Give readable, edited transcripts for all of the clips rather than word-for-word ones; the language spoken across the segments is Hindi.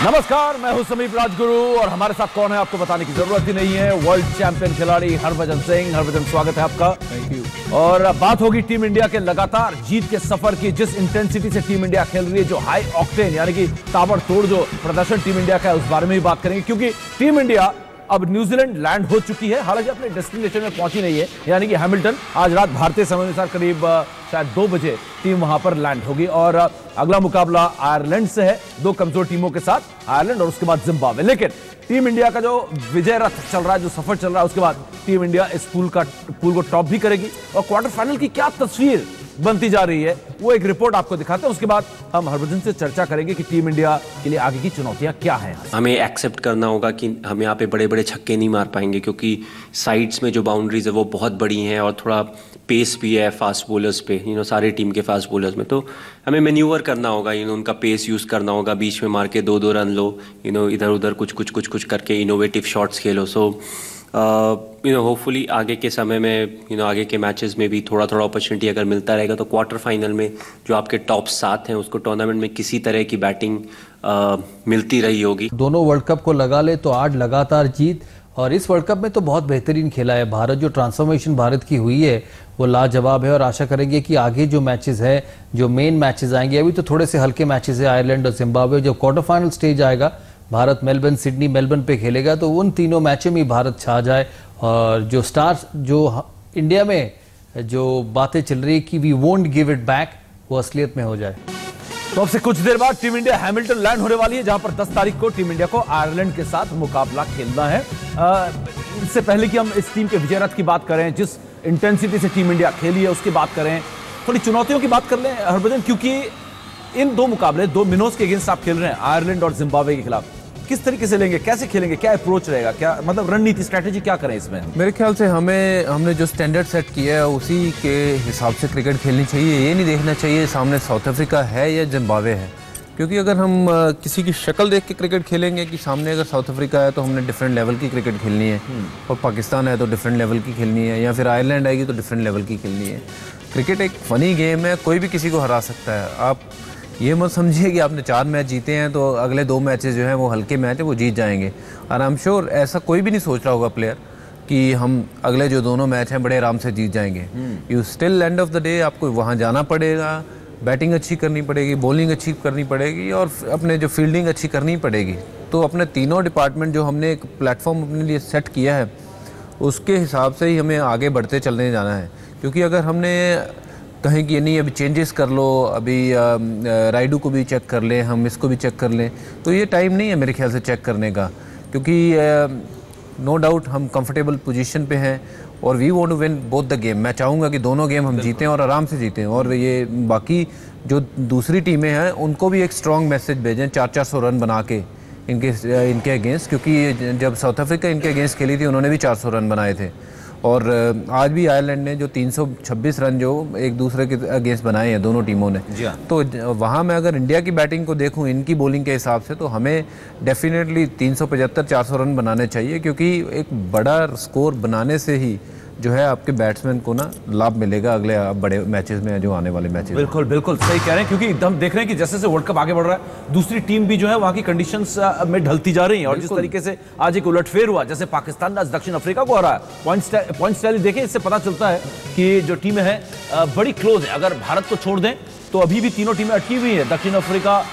नमस्कार, मैं हूं समीप राजगुरु और हमारे साथ कौन है आपको बताने की जरूरत ही नहीं है। वर्ल्ड चैंपियन खिलाड़ी हरभजन सिंह। हरभजन, स्वागत है आपका। Thank you. और बात होगी टीम इंडिया के लगातार जीत के सफर की। जिस इंटेंसिटी से टीम इंडिया खेल रही है, जो हाई ऑक्टेन यानी कि ताबड़तोड़ जो प्रदर्शन टीम इंडिया का है, उस बारे में भी बात करेंगे, क्योंकि टीम इंडिया अब न्यूजीलैंड लैंड हो चुकी है। हालांकि अपने डेस्टिनेशन में पहुंची नहीं है, यानी कि हैमिल्टन। आज रात भारतीय समय अनुसार करीब शायद 2 बजे टीम वहां पर लैंड होगी और अगला मुकाबला आयरलैंड से है, 2 कमजोर टीमों के साथ, आयरलैंड और उसके बाद जिम्बाब्वे। लेकिन टीम इंडिया का जो विजय रथ चल रहा है, जो सफर चल रहा है, उसके बाद टीम इंडिया इस पूल को टॉप भी करेगी और क्वार्टर फाइनल की क्या तस्वीर बनती जा रही है, वो एक रिपोर्ट आपको दिखाते हैं। उसके बाद हम हरभजन से चर्चा करेंगे कि टीम इंडिया के लिए आगे की चुनौतियां क्या हैं। हमें एक्सेप्ट करना होगा कि हम यहाँ पे बड़े बड़े छक्के नहीं मार पाएंगे, क्योंकि साइड्स में जो बाउंड्रीज है वो बहुत बड़ी हैं और थोड़ा पेस भी है फास्ट बॉलर्स पे, सारे टीम के फास्ट बॉलर्स में। तो हमें मैन्यूवर करना होगा, उनका पेस यूज़ करना होगा, बीच में मार के 2-2 रन लो, इधर उधर कुछ करके इनोवेटिव शॉट्स खेलो। सो होपफुली आगे के समय में आगे के मैचेस में भी थोड़ा अपॉर्चुनिटी अगर मिलता रहेगा तो क्वार्टर फाइनल में जो आपके टॉप 7 हैं उसको टूर्नामेंट में किसी तरह की बैटिंग मिलती रही होगी। दोनों वर्ल्ड कप को लगा ले तो 8 लगातार जीत, और इस वर्ल्ड कप में तो बहुत बेहतरीन खेला है भारत। जो ट्रांसफॉर्मेशन भारत की हुई है वो लाजवाब है और आशा करेंगे कि आगे जो मैचेस है, जो मेन मैचेस आएंगे, अभी तो थोड़े से हल्के मैचेस है आयरलैंड और जिम्बाब्वे। जब क्वार्टर फाइनल स्टेज आएगा, भारत मेलबर्न, सिडनी, मेलबर्न पे खेलेगा, तो उन तीनों मैचों में भारत छा जाए और जो स्टार्स जो इंडिया में जो बातें चल रही है कि we won't give it back, वो असलियत में हो जाए। तो अब से कुछ देर बाद टीम इंडिया हैमिल्टन लैंड होने वाली है, जहां पर 10 तारीख को टीम इंडिया को आयरलैंड के साथ मुकाबला खेलना है। इससे पहले कि हम इस टीम के विजय रथ की बात करें, जिस इंटेंसिटी से टीम इंडिया खेली है, उसकी बात करें, थोड़ी चुनौतियों की बात कर लें हरभजन, क्योंकि इन 2 मुकाबले 2 मिनोज के अगेंस्ट आप खेल रहे हैं, आयरलैंड और जिम्बाब्वे के खिलाफ। किस तरीके से लेंगे, कैसे खेलेंगे, क्या अप्रोच रहेगा, क्या मतलब रणनीति, स्ट्रेटेजी क्या करें इसमें? मेरे ख्याल से हमने जो स्टैंडर्ड सेट किया है उसी के हिसाब से क्रिकेट खेलनी चाहिए। ये नहीं देखना चाहिए सामने साउथ अफ्रीका है या जिम्बाब्वे है, क्योंकि अगर हम किसी की शक्ल देख के क्रिकेट खेलेंगे कि सामने अगर साउथ अफ्रीका है तो हमने डिफरेंट लेवल की क्रिकेट खेलनी है, और पाकिस्तान है तो डिफरेंट लेवल की खेलनी है, या फिर आयरलैंड आएगी तो डिफरेंट लेवल की खेलनी है। क्रिकेट एक फ़नी गेम है, कोई भी किसी को हरा सकता है। आप ये मत समझिए कि आपने 4 मैच जीते हैं तो अगले 2 मैचेस जो हैं वो हल्के मैच है, वो जीत जाएंगे। और आई एम श्योर ऐसा कोई भी नहीं सोच रहा होगा प्लेयर कि हम अगले जो दोनों मैच हैं बड़े आराम से जीत जाएंगे। You still end of the day आपको वहाँ जाना पड़ेगा, बैटिंग अच्छी करनी पड़ेगी, बॉलिंग अच्छी करनी पड़ेगी और अपने जो फील्डिंग अच्छी करनी पड़ेगी। तो अपने तीनों डिपार्टमेंट जो हमने एक प्लेटफॉर्म अपने लिए सेट किया है, उसके हिसाब से ही हमें आगे बढ़ते चलने जाना है। क्योंकि अगर हमने कहें कि नहीं अभी चेंजेस कर लो, अभी राइडू को भी चेक कर लें, हम इसको भी चेक कर लें, तो ये टाइम नहीं है मेरे ख्याल से चेक करने का। क्योंकि नो डाउट हम कंफर्टेबल पोजीशन पे हैं और we want to win both the game. मैं चाहूँगा कि दोनों गेम हम जीतें और आराम से जीतें, और ये बाकी जो दूसरी टीमें हैं उनको भी एक स्ट्रॉन्ग मैसेज भेजें 400-400 रन बना के इनके अगेंस्ट। क्योंकि जब साउथ अफ्रीका इनके अगेंस्ट खेली थी उन्होंने भी 400 रन बनाए थे, और आज भी आयरलैंड ने जो 326 रन जो एक दूसरे के अगेंस्ट बनाए हैं दोनों टीमों ने। तो वहाँ मैं अगर इंडिया की बैटिंग को देखूँ इनकी बॉलिंग के हिसाब से, तो हमें डेफिनेटली 375-400 रन बनाने चाहिए, क्योंकि एक बड़ा स्कोर बनाने से ही जो है आपके बैट्समैन को ना लाभ मिलेगा अगले बड़े मैचेस में, जो आने वाले मैचेस। बिल्कुल बिल्कुल सही कह रहे हैं, क्योंकि हम देख रहे हैं कि जैसे जैसे वर्ल्ड कप आगे बढ़ रहा है, दूसरी टीम भी जो है वहां की कंडीशंस में ढलती जा रही है। और जिस तरीके से आज एक उलटफेर हुआ, जैसे पाकिस्तान ने आज दक्षिण अफ्रीका को हराया, पॉइंट्स टैली देखें, इससे पता चलता है कि जो टीमें हैं बड़ी क्लोज है। अगर भारत को छोड़ दें तो अभी भी तीनों टीमें अटकी हुई है, दक्षिण अफ्रीका,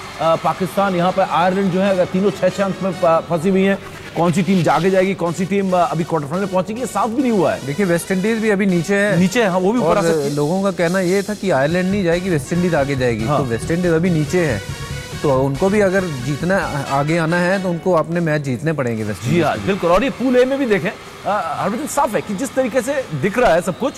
पाकिस्तान, यहाँ पर आयरलैंड जो है तीनों 6 अंक में फंसी हुई है। कौन सी टीम आगे जाएगी, कौन सी टीम अभी क्वार्टर फाइनल में पहुंचेगी, ये साफ भी नहीं हुआ है। देखिए वेस्ट इंडीज भी अभी नीचे है, हाँ, वो भी ऊपर आ सकती है। लोगों का कहना ये था कि आयरलैंड नहीं जाएगी, वेस्ट इंडीज आगे जाएगी। तो वेस्ट इंडीज अभी नीचे है, तो उनको भी अगर जीतना, आगे आना है तो उनको अपने मैच जीतने पड़ेंगे वेस्ट इंडीज। जी हाँ, बिल्कुल। और ये पूल ए में भी देखें, हरभजन, साफ है कि जिस तरीके से दिख रहा है सब कुछ,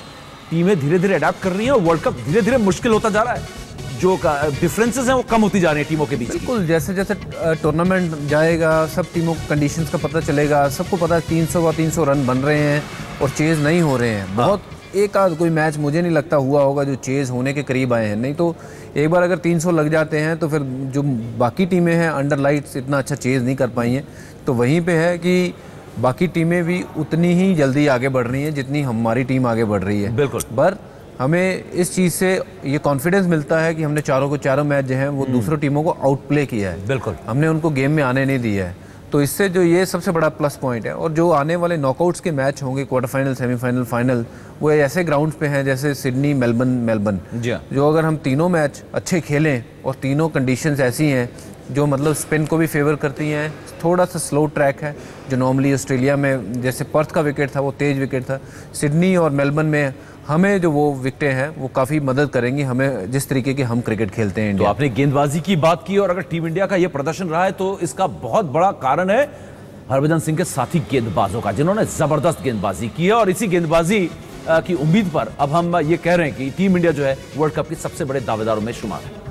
टीमें धीरे धीरे अडेप्ट कर रही है और वर्ल्ड कप धीरे धीरे मुश्किल होता जा रहा है। जो डिफरेंसेस हैं वो कम होती जा रही है टीमों के बीच। बिल्कुल, जैसे जैसे टूर्नामेंट जाएगा सब टीमों को कंडीशंस का पता चलेगा। सबको पता है 300 रन बन रहे हैं और चेज नहीं हो रहे हैं। बहुत एक आध कोई मैच मुझे नहीं लगता हुआ होगा जो चेज होने के करीब आए हैं। नहीं तो एक बार अगर 300 लग जाते हैं तो फिर जो बाकी टीमें हैं अंडर लाइट्स इतना अच्छा चेज नहीं कर पाई हैं। तो वहीं पे है कि बाकी टीमें भी उतनी ही जल्दी आगे बढ़ रही हैं जितनी हमारी टीम आगे बढ़ रही है। बिल्कुल। पर हमें इस चीज़ से ये कॉन्फिडेंस मिलता है कि हमने चारों मैच जो हैं वो दूसरों टीमों को आउट प्ले किया है। बिल्कुल, हमने उनको गेम में आने नहीं दिया है, तो इससे जो ये सबसे बड़ा प्लस पॉइंट है। और जो आने वाले नॉकआउट्स के मैच होंगे, क्वार्टर फाइनल, सेमीफाइनल, फाइनल, वो ऐसे ग्राउंड्स पे हैं जैसे सिडनी, मेलबर्न, जो अगर हम तीनों मैच अच्छे खेलें और तीनों कंडीशंस ऐसी हैं जो मतलब स्पिन को भी फेवर करती हैं, थोड़ा सा स्लो ट्रैक है जो नॉर्मली ऑस्ट्रेलिया में, जैसे पर्थ का विकेट था वो तेज़ विकेट था, सिडनी और मेलबर्न में हमें जो वो विकेटें हैं वो काफ़ी मदद करेंगी हमें जिस तरीके के हम क्रिकेट खेलते हैं। तो आपने गेंदबाजी की बात की, और अगर टीम इंडिया का ये प्रदर्शन रहा है तो इसका बहुत बड़ा कारण है हरभजन सिंह के साथी गेंदबाजों का, जिन्होंने जबरदस्त गेंदबाजी की है। और इसी गेंदबाजी की उम्मीद पर अब हम ये कह रहे हैं कि टीम इंडिया जो है वर्ल्ड कप के सबसे बड़े दावेदारों में शुमार है।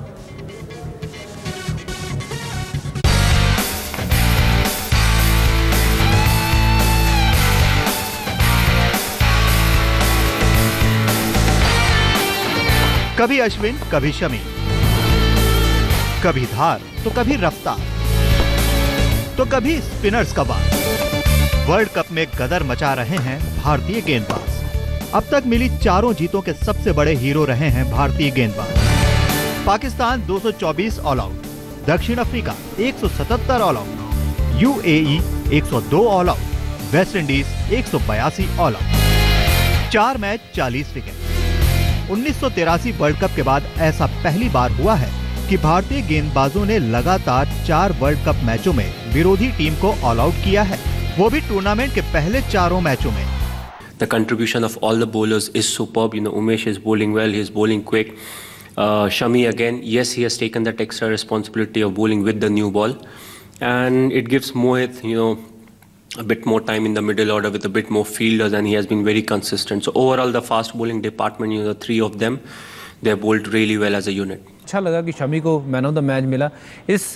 कभी अश्विन, कभी शमी, कभी धार तो कभी रफ्तार, तो कभी स्पिनर्स का बार। वर्ल्ड कप में गदर मचा रहे हैं भारतीय गेंदबाज। अब तक मिली चारों जीतों के सबसे बड़े हीरो रहे हैं भारतीय गेंदबाज। पाकिस्तान 224 ऑल आउट, दक्षिण Africa 177 all out, UAE 102 all out, West Indies 182 all out, 4 match 40 wicket. 1983 world cup के बाद ऐसा पहली बार हुआ है कि भारतीय गेंदबाजों ने लगातार 4 वर्ल्ड कप मैचों में विरोधी टीम को ऑल आउट किया है, वो भी टूर्नामेंट के पहले चारों मैचों में। The contribution of all the bowlers is superb. You know, Umesh is bowling well. He is bowling quick. Shami again, yes, he has taken that extra responsibility of bowling with the new ball, and it gives Mohit, you know, a bit more time in the middle order with a bit more fielders, and he has been very consistent. So overall, the fast bowling department, you know, the 3 of them, they have bowled really well as a unit. अच्छा लगा कि शमी को मैन ऑफ द मैच मिला। इस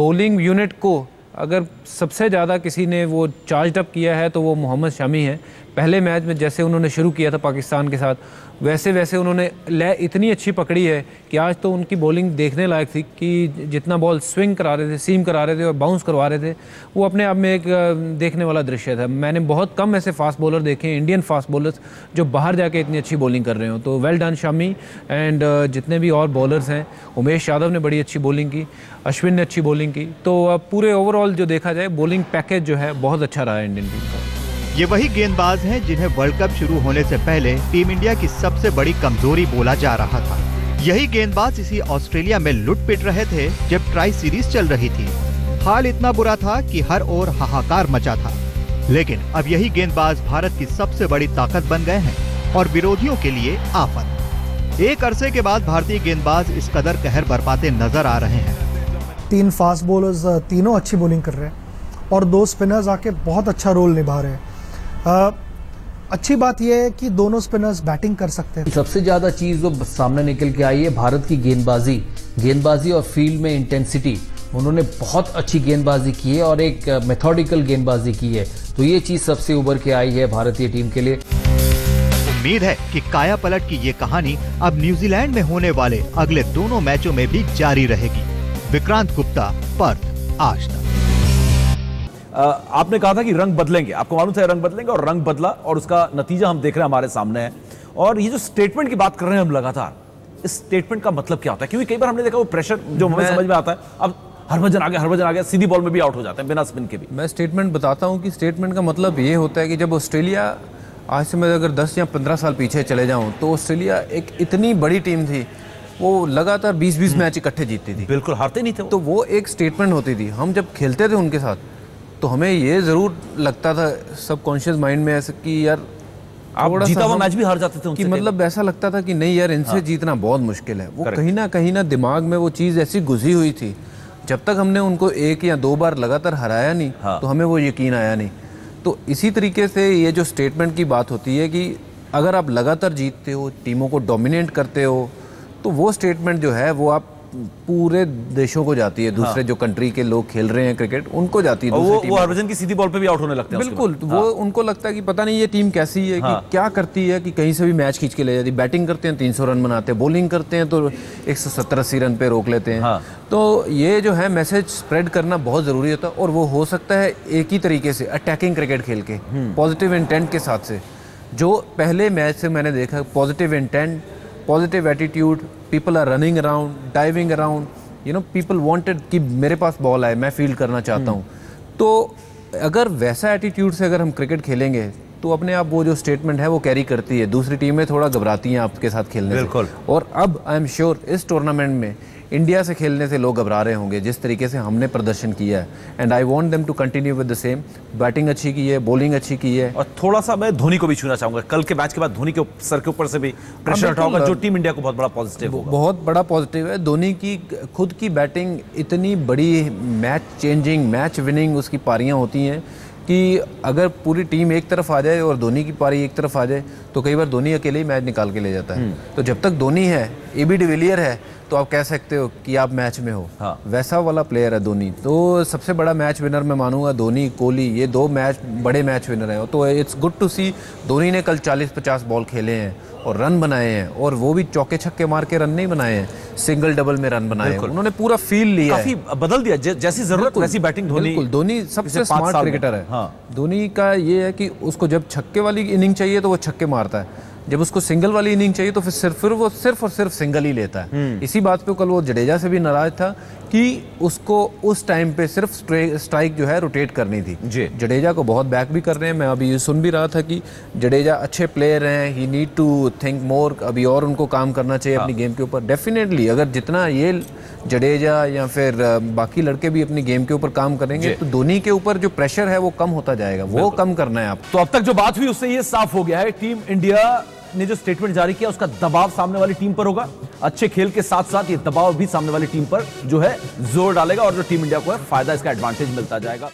बॉलिंग यूनिट को अगर सबसे ज़्यादा किसी ने वो चार्ज अप किया है तो वो मोहम्मद शमी है। पहले मैच में जैसे उन्होंने शुरू किया था पाकिस्तान के साथ, वैसे उन्होंने ले इतनी अच्छी पकड़ी है कि आज तो उनकी बॉलिंग देखने लायक थी कि जितना बॉल स्विंग करा रहे थे, सीम करा रहे थे और बाउंस करवा रहे थे, वो अपने आप में एक देखने वाला दृश्य था। मैंने बहुत कम ऐसे फास्ट बॉलर देखे हैं, इंडियन फास्ट बॉलर्स, जो बाहर जाके इतनी अच्छी बॉलिंग कर रहे हो। तो वेल डन शमी एंड जितने भी और बॉलर्स हैं, उमेश यादव ने बड़ी अच्छी बॉलिंग की, अश्विन ने अच्छी बॉलिंग की। तो अब पूरे ओवरऑल जो देखा जाए बॉलिंग पैकेज जो है बहुत अच्छा रहा है इंडियन टीम का। ये वही गेंदबाज हैं जिन्हें वर्ल्ड कप शुरू होने से पहले टीम इंडिया की सबसे बड़ी कमजोरी बोला जा रहा था। यही गेंदबाज इसी ऑस्ट्रेलिया में लुट पिट रहे थे जब ट्राई सीरीज चल रही थी। हाल इतना बुरा था कि हर ओर हाहाकार मचा था, लेकिन अब यही गेंदबाज भारत की सबसे बड़ी ताकत बन गए हैं और विरोधियों के लिए आफत। एक अरसे के बाद भारतीय गेंदबाज इस कदर कहर बरपाते नजर आ रहे हैं। 3 फास्ट बॉलर्स तीनों अच्छी बॉलिंग कर रहे हैं और 2 स्पिनर्स आके बहुत अच्छा रोल निभा रहे हैं। अच्छी बात यह है कि दोनों स्पिनर्स बैटिंग कर सकते हैं। सबसे ज्यादा चीज जो सामने निकल के आई है भारत की गेंदबाजी और फील्ड में इंटेंसिटी। उन्होंने बहुत अच्छी गेंदबाजी की है और एक मेथोडिकल गेंदबाजी की है, तो ये चीज सबसे उभर के आई है भारतीय टीम के लिए। उम्मीद है कि काया पलट की ये कहानी अब न्यूजीलैंड में होने वाले अगले दोनों मैचों में भी जारी रहेगी। विक्रांत गुप्ता, पर्थ, आज तक। आपने कहा था कि रंग बदलेंगे, आपको मालूम था रंग बदलेंगे, और रंग बदला और उसका नतीजा हम देख रहे हैं हमारे सामने है। और ये जो स्टेटमेंट की बात कर रहे हैं हम लगातार, इस स्टेटमेंट का मतलब क्या होता है? क्योंकि कई बार हमने देखा वो प्रेशर जो हमें समझ में आता है, अब हरभजन आ गया, सीधी बॉल में भी आउट हो जाते हैं बिना स्पिन के भी। मैं स्टेटमेंट बताता हूँ कि स्टेटमेंट का मतलब ये होता है कि जब ऑस्ट्रेलिया, आज से मैं अगर 10 या 15 साल पीछे चले जाऊँ तो ऑस्ट्रेलिया एक इतनी बड़ी टीम थी, वो लगातार 20-20 मैच इकट्ठे जीतती थी, बिल्कुल हारते नहीं थे। तो वो एक स्टेटमेंट होती थी। हम जब खेलते थे उनके साथ तो हमें ये जरूर लगता था सबकॉन्शियस माइंड में ऐसे कि यार आप जीता हुआ मैच भी हार जाते थे उनसे, कि मतलब ऐसा लगता था कि नहीं यार इनसे जीतना बहुत मुश्किल है। वो कहीं ना दिमाग में वो चीज़ ऐसी घुसी हुई थी। जब तक हमने उनको 1 या 2 बार लगातार हराया नहीं तो हमें वो यकीन आया नहीं। तो इसी तरीके से ये जो स्टेटमेंट की बात होती है कि अगर आप लगातार जीतते हो, टीमों को डोमिनेट करते हो, तो वो स्टेटमेंट जो है वो आप पूरे देशों को जाती है। दूसरे जो कंट्री के लोग खेल रहे हैं क्रिकेट, उनको जाती है। वो हरभजन की सीधी बॉल पे भी आउट होने लगते हैं। बिल्कुल, वो उनको लगता है कि पता नहीं ये टीम कैसी है, कि क्या करती है, कि कहीं से भी मैच खींच के ले जाती है। बैटिंग करते हैं 300 रन बनाते हैं, बॉलिंग करते हैं तो 170-80 रन पे रोक लेते हैं। तो ये जो है मैसेज स्प्रेड करना बहुत ज़रूरी होता है, और वो हो सकता है एक ही तरीके से अटैकिंग क्रिकेट खेल के, पॉजिटिव इंटेंट के साथ से। जो पहले मैच से मैंने देखा, positive intent, positive attitude, people are running around, diving around, you know, people wanted कि मेरे पास बॉल आए, मैं फील्ड करना चाहता हूँ। तो अगर वैसा एटीट्यूड से अगर हम क्रिकेट खेलेंगे तो अपने आप वो जो स्टेटमेंट है वो कैरी करती है। दूसरी टीमें थोड़ा घबराती हैं आपके साथ खेलने से। और अब आई एम श्योर इस टूर्नामेंट में इंडिया से खेलने से लोग घबरा रहे होंगे जिस तरीके से हमने प्रदर्शन किया है। And I want them to continue with the same. Batting अच्छी की है, बॉलिंग अच्छी की है। और थोड़ा सा मैं धोनी को भी छूना चाहूंगा। कल के मैच के बाद धोनी के सर के ऊपर से भी प्रेशर उठा होगा, जो टीम इंडिया को बहुत बड़ा पॉजिटिव होगा। बहुत बड़ा पॉजिटिव है। धोनी की खुद की बैटिंग इतनी बड़ी, मैच चेंजिंग, मैच विनिंग उसकी पारियां होती हैं कि अगर पूरी टीम एक तरफ आ जाए और धोनी की पारी एक तरफ आ जाए तो कई बार धोनी अकेले ही मैच निकाल के ले जाता है। तो जब तक धोनी है, एबी डिविलियर है, तो आप कह सकते हो कि आप मैच में हो। हाँ। वैसा वाला प्लेयर है धोनी। तो सबसे बड़ा मैच विनर मैं मानूंगा धोनी, कोहली, ये 2 मैच बड़े मैच विनर हैं। तो इट्स गुड टू सी धोनी ने कल 40-50 बॉल खेले हैं और रन बनाए हैं, और वो भी चौके छक्के मार के रन नहीं बनाए हैं, सिंगल डबल में रन बनाए हैं। उन्होंने पूरा फील लिया, काफी बदल दिया, जैसी जरूरत वैसी बैटिंग धोनी। धोनी सबसे स्मार्ट क्रिकेटर है। हाँ। धोनी का ये है कि उसको जब छक्के वाली इनिंग चाहिए तो वो छक्के मारता है, जब उसको सिंगल वाली इनिंग चाहिए तो फिर वो सिर्फ और सिर्फ सिंगल ही लेता है। इसी बात पे कल वो जडेजा से भी नाराज था कि उसको उस टाइम पे सिर्फ स्ट्राइक जो है रोटेट करनी थी। जडेजा को बहुत बैक भी कर रहे हैं। मैं अभी ये सुन भी रहा था कि जडेजा अच्छे प्लेयर हैं, ही नीड टू थिंक मोर, अभी और उनको काम करना चाहिए अपनी गेम के ऊपर। डेफिनेटली अगर जितना ये जडेजा या फिर बाकी लड़के भी अपनी गेम के ऊपर काम करेंगे तो धोनी के ऊपर जो प्रेशर है वो कम होता जाएगा, वो कम करना है आप। तो अब तक जो बात हुई उससे ये साफ हो गया है, टीम इंडिया ने जो स्टेटमेंट जारी किया उसका दबाव सामने वाली टीम पर होगा। अच्छे खेल के साथ साथ ये दबाव भी सामने वाली टीम पर जो है जोर डालेगा, और जो टीम इंडिया को है फायदा, इसका एडवांटेज मिलता जाएगा।